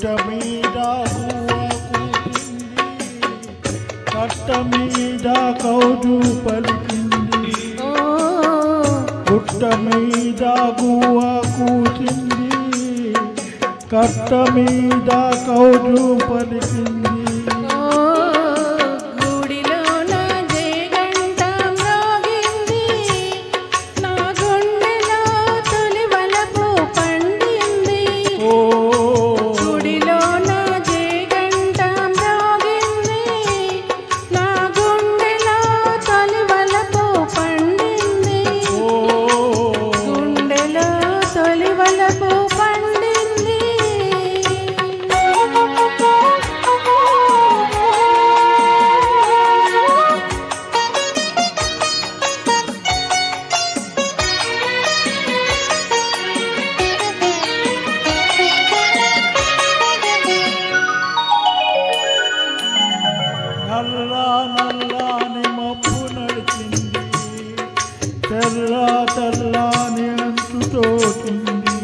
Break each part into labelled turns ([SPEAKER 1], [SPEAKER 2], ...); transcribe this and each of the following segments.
[SPEAKER 1] గుట్ట మీద కట్ట మీద కౌజు పలికింది గుట్ట మీద గువ్వ కూచింది కట్ట మీద కౌజు పలికింది నల్లాని మబ్బు నడిచింది తెల్లాని అంచు తోచింది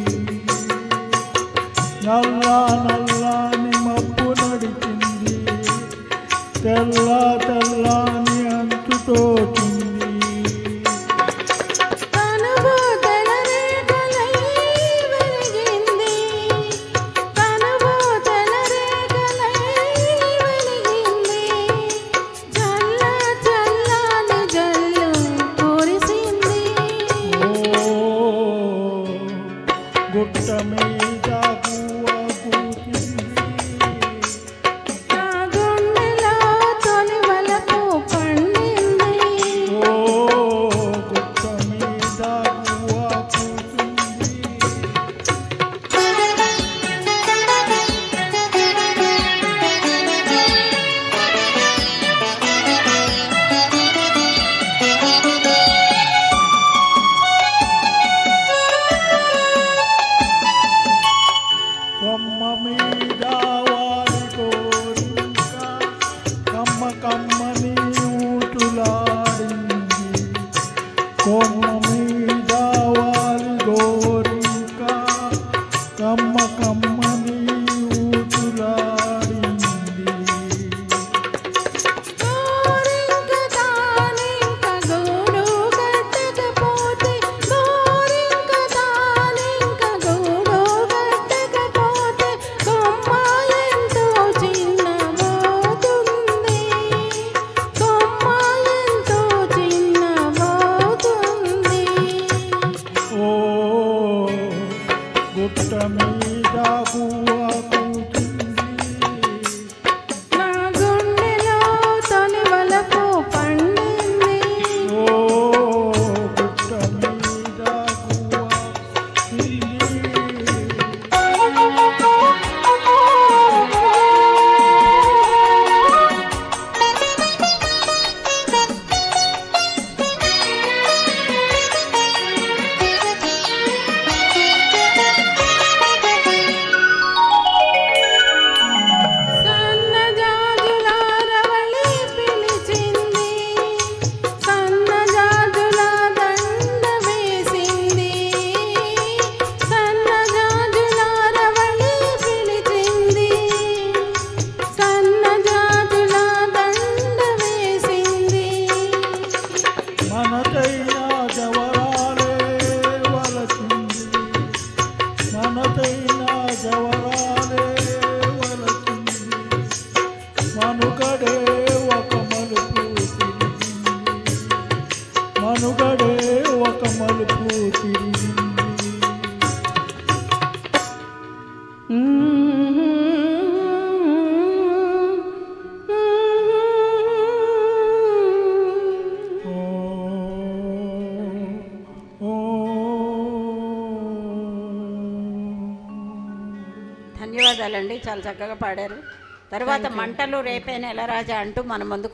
[SPEAKER 1] నల్లాని మబ్బు నడిచింది తెల్లాని అంచు తోచింది గుట్ట మీద గువ్వ కూచింది
[SPEAKER 2] నా గుండెలో తొలి వలపు పండింది
[SPEAKER 1] గుట్ట మీద గువ్వ కూచింది కొమ్మ మీద వాలి కోరింక కమ్మని ఊటులాడింది కొమ్మ మీద వాలి కోరింక కమ్మని ఊటులాడింది గుట్ట మీద గువ్వ కూచింది
[SPEAKER 2] నా గుండెలో తొలి వలపు పండింది
[SPEAKER 1] గుట్ట మీద గువ్వ మనదైనా జవరాలే వలచింది మనదైనా జవరాలే వలచింది మనుగడే ఒక మలుపు తిరిగింది మనుగడే ఒక మలుపు తిరిగింది
[SPEAKER 2] ధన్యవాదాలండి, చాలా చక్కగా పాడారు. తర్వాత మంటలు రేపే నెలరాజా అంటూ మన ముందుకు